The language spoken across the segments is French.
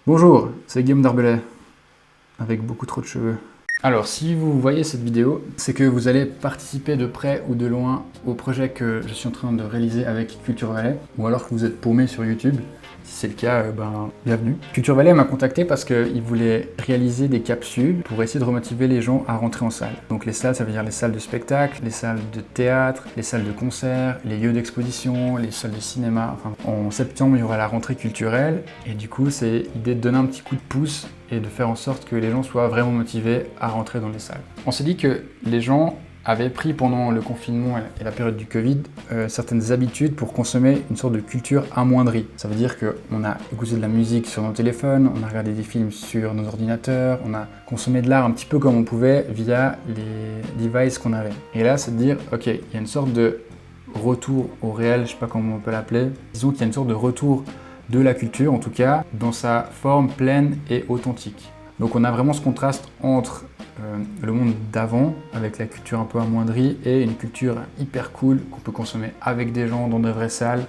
Bonjour, c'est Guillaume Darbelay, avec beaucoup trop de cheveux. Alors, si vous voyez cette vidéo, c'est que vous allez participer de près ou de loin au projet que je suis en train de réaliser avec Culture Valais, ou alors que vous êtes paumé sur YouTube. Si c'est le cas, bienvenue. Culture Valais m'a contacté parce qu'il voulait réaliser des capsules pour essayer de remotiver les gens à rentrer en salle. Donc les salles, ça veut dire les salles de spectacle, les salles de théâtre, les salles de concert, les lieux d'exposition, les salles de cinéma. Enfin, en septembre, il y aura la rentrée culturelle, et du coup, c'est l'idée de donner un petit coup de pouce et de faire en sorte que les gens soient vraiment motivés à rentrer dans les salles. On s'est dit que les gens avaient pris pendant le confinement et la période du Covid certaines habitudes pour consommer une sorte de culture amoindrie. Ça veut dire qu'on a écouté de la musique sur nos téléphones, on a regardé des films sur nos ordinateurs, on a consommé de l'art un petit peu comme on pouvait via les devices qu'on avait. Et là, c'est de dire, ok, il y a une sorte de retour au réel, je sais pas comment on peut l'appeler. Disons qu'il y a une sorte de retour de la culture, en tout cas, dans sa forme pleine et authentique. Donc on a vraiment ce contraste entre le monde d'avant, avec la culture un peu amoindrie, et une culture hyper cool qu'on peut consommer avec des gens dans de vraies salles.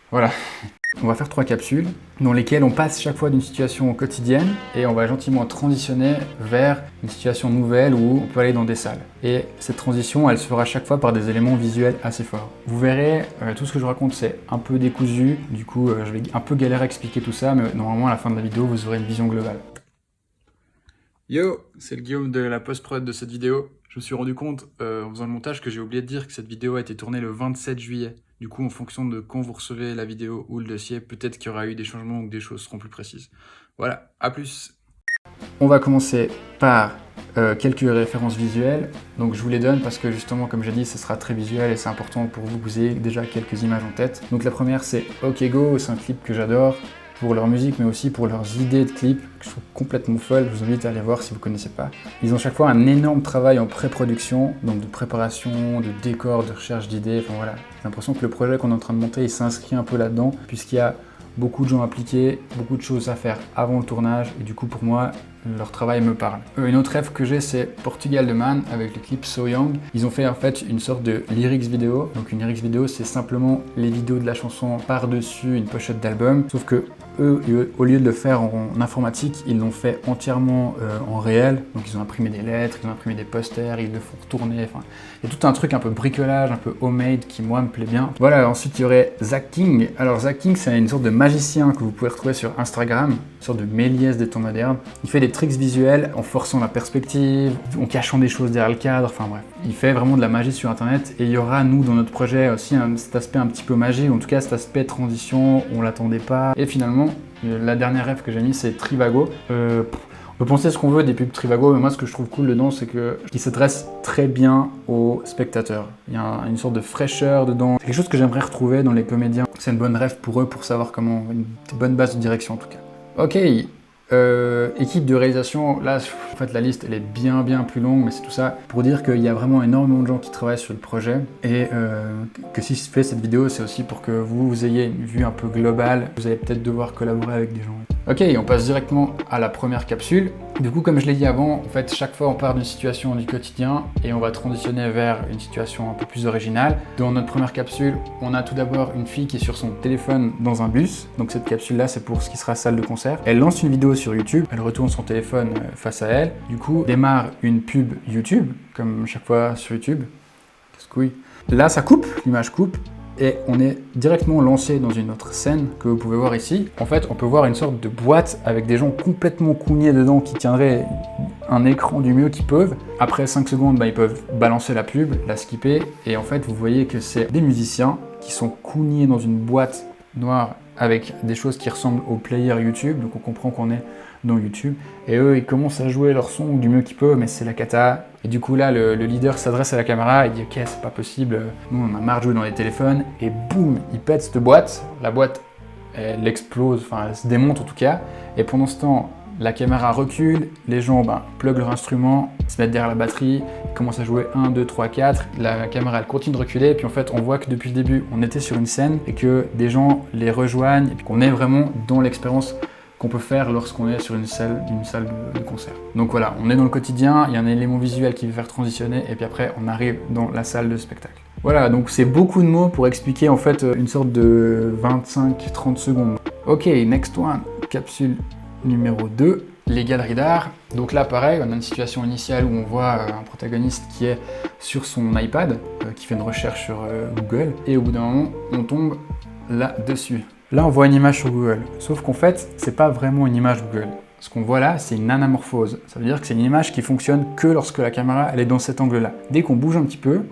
Voilà. On va faire 3 capsules dans lesquelles on passe chaque fois d'une situation quotidienne et on va gentiment transitionner vers une situation nouvelle où on peut aller dans des salles. Et cette transition, elle se fera chaque fois par des éléments visuels assez forts. Vous verrez, tout ce que je raconte, c'est un peu décousu. Du coup, je vais un peu galérer à expliquer tout ça, mais normalement, à la fin de la vidéo, vous aurez une vision globale. Yo, c'est le Guillaume de la post-prod de cette vidéo. Je me suis rendu compte en faisant le montage que j'ai oublié de dire que cette vidéo a été tournée le 27 juillet. Du coup, en fonction de quand vous recevez la vidéo ou le dossier, peut-être qu'il y aura eu des changements ou que des choses seront plus précises. Voilà, à plus. On va commencer par quelques références visuelles. Donc je vous les donne parce que justement, comme j'ai dit, ce sera très visuel et c'est important pour vous que vous ayez déjà quelques images en tête. Donc la première, c'est OK Go, c'est un clip que j'adore pour leur musique, mais aussi pour leurs idées de clips, que je trouve complètement folles. Je vous invite à aller voir si vous ne connaissez pas. Ils ont chaque fois un énorme travail en pré-production, donc de préparation, de décor, de recherche d'idées, enfin voilà. J'ai l'impression que le projet qu'on est en train de monter, il s'inscrit un peu là-dedans, puisqu'il y a beaucoup de gens impliqués, beaucoup de choses à faire avant le tournage, et du coup pour moi, leur travail me parle. Une autre rêve que j'ai, c'est Portugal The Man avec le clip So Young. Ils ont fait en fait une sorte de lyrics vidéo. Donc une lyrics vidéo, c'est simplement les vidéos de la chanson par-dessus une pochette d'album. Sauf que eux, au lieu de le faire en informatique, ils l'ont fait entièrement en réel. Donc ils ont imprimé des lettres, ils ont imprimé des posters, ils le font retourner. Enfin, il y a tout un truc un peu bricolage, un peu homemade qui moi me plaît bien. Voilà, ensuite il y aurait Zach King. Alors Zach King, c'est une sorte de magicien que vous pouvez retrouver sur Instagram, une sorte de Méliès des temps modernes. Il fait des tricks visuels en forçant la perspective, en cachant des choses derrière le cadre, enfin bref. Il fait vraiment de la magie sur internet et il y aura, nous, dans notre projet aussi cet aspect un petit peu magique, en tout cas cet aspect transition, on l'attendait pas. Et finalement, la dernière rêve que j'ai mis, c'est Trivago. On peut penser ce qu'on veut des pubs Trivago, mais moi ce que je trouve cool dedans, c'est qu'il s'adresse très bien aux spectateurs. Il y a une sorte de fraîcheur dedans. C'est quelque chose que j'aimerais retrouver dans les comédiens. C'est une bonne rêve pour eux, pour savoir comment, une bonne base de direction en tout cas. Ok, équipe de réalisation, là en fait la liste elle est bien plus longue, mais c'est tout ça pour dire qu'il y a vraiment énormément de gens qui travaillent sur le projet et que si je fais cette vidéo c'est aussi pour que vous ayez une vue un peu globale. Vous allez peut-être devoir collaborer avec des gens. Ok, on passe directement à la première capsule. Du coup, comme je l'ai dit avant, en fait, chaque fois on part d'une situation du quotidien et on va transitionner vers une situation un peu plus originale. Dans notre première capsule, on a tout d'abord une fille qui est sur son téléphone dans un bus. Donc cette capsule-là, c'est pour ce qui sera salle de concert. Elle lance une vidéo sur YouTube, elle retourne son téléphone face à elle. Du coup, démarre une pub YouTube, comme chaque fois sur YouTube. Casse-couille. Là, ça coupe, l'image coupe. Et on est directement lancé dans une autre scène que vous pouvez voir ici. En fait, on peut voir une sorte de boîte avec des gens complètement cougnés dedans qui tiendraient un écran du mieux qu'ils peuvent. Après 5 secondes, ils peuvent balancer la pub, la skipper. Et en fait, vous voyez que c'est des musiciens qui sont cougnés dans une boîte noire avec des choses qui ressemblent au player YouTube. Donc on comprend qu'on est dans YouTube. Et eux, ils commencent à jouer leur son du mieux qu'ils peuvent, mais c'est la cata. Et du coup là, le leader s'adresse à la caméra et dit « Ok, c'est pas possible, nous on a marre de jouer dans les téléphones. » Et boum, il pète cette boîte. La boîte, elle explose, enfin elle se démonte en tout cas. Et pendant ce temps, la caméra recule, les gens pluguent leur instrument, se mettent derrière la batterie, ils commencent à jouer 1, 2, 3, 4. La caméra elle continue de reculer et puis en fait on voit que depuis le début on était sur une scène et que des gens les rejoignent et qu'on est vraiment dans l'expérience qu'on peut faire lorsqu'on est sur une salle de concert. Donc voilà, on est dans le quotidien, il y a un élément visuel qui va faire transitionner et puis après on arrive dans la salle de spectacle. Voilà, donc c'est beaucoup de mots pour expliquer en fait une sorte de 25-30 secondes. Ok, next one. capsule numéro 2, les galeries d'art. Donc là pareil, on a une situation initiale où on voit un protagoniste qui est sur son iPad, qui fait une recherche sur Google, et au bout d'un moment, on tombe là-dessus. Là on voit une image sur Google, sauf qu'en fait, c'est pas vraiment une image Google. Ce qu'on voit là, c'est une anamorphose. Ça veut dire que c'est une image qui fonctionne que lorsque la caméra elle est dans cet angle-là. Dès qu'on bouge un petit peu,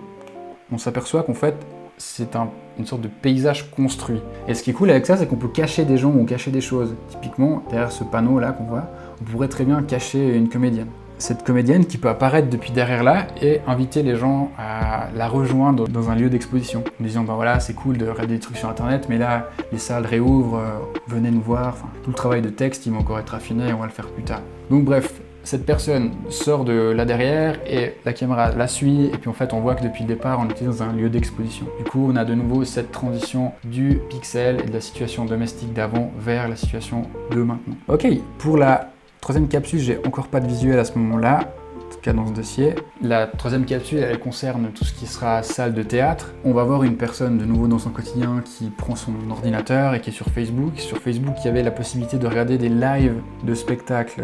on s'aperçoit qu'en fait, c'est une sorte de paysage construit. Et ce qui est cool avec ça, c'est qu'on peut cacher des gens ou cacher des choses. Typiquement, derrière ce panneau-là qu'on voit, on pourrait très bien cacher une comédienne. Cette comédienne qui peut apparaître depuis derrière là et inviter les gens à la rejoindre dans un lieu d'exposition. En disant, ben voilà, c'est cool de regarder des trucs sur internet, mais là, les salles réouvrent, venez nous voir. Enfin, tout le travail de texte, il va encore être affiné et on va le faire plus tard. Donc bref, cette personne sort de là derrière et la caméra la suit et puis en fait on voit que depuis le départ on était dans un lieu d'exposition. Du coup on a de nouveau cette transition du pixel et de la situation domestique d'avant vers la situation de maintenant. Ok, pour la troisième capsule j'ai encore pas de visuel à ce moment-là, en tout cas dans ce dossier. La troisième capsule elle concerne tout ce qui sera salle de théâtre. On va voir une personne de nouveau dans son quotidien qui prend son ordinateur et qui est sur Facebook. Sur Facebook il y avait la possibilité de regarder des lives de spectacles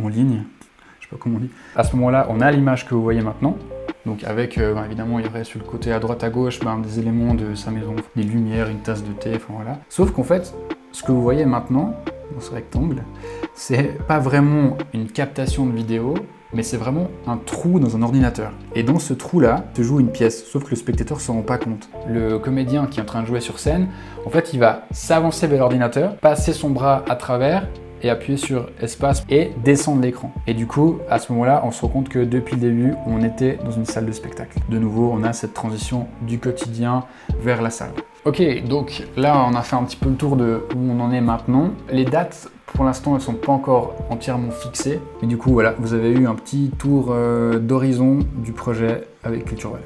en ligne, je sais pas comment on dit. À ce moment-là, on a l'image que vous voyez maintenant. Donc avec, évidemment, il y aurait sur le côté à droite à gauche des éléments de sa maison, des lumières, une tasse de thé, enfin voilà. Sauf qu'en fait, ce que vous voyez maintenant, dans ce rectangle, c'est pas vraiment une captation de vidéo, mais c'est vraiment un trou dans un ordinateur. Et dans ce trou-là, se joue une pièce, sauf que le spectateur ne s'en rend pas compte. Le comédien qui est en train de jouer sur scène, en fait, il va s'avancer vers l'ordinateur, passer son bras à travers, et appuyer sur espace et descendre l'écran. Et du coup, à ce moment-là, on se rend compte que depuis le début, on était dans une salle de spectacle. De nouveau, on a cette transition du quotidien vers la salle. Ok, donc là, on a fait un petit peu le tour de où on en est maintenant. Les dates, pour l'instant, elles sont pas encore entièrement fixées. Mais du coup, voilà, vous avez eu un petit tour d'horizon du projet avec Culture Valais.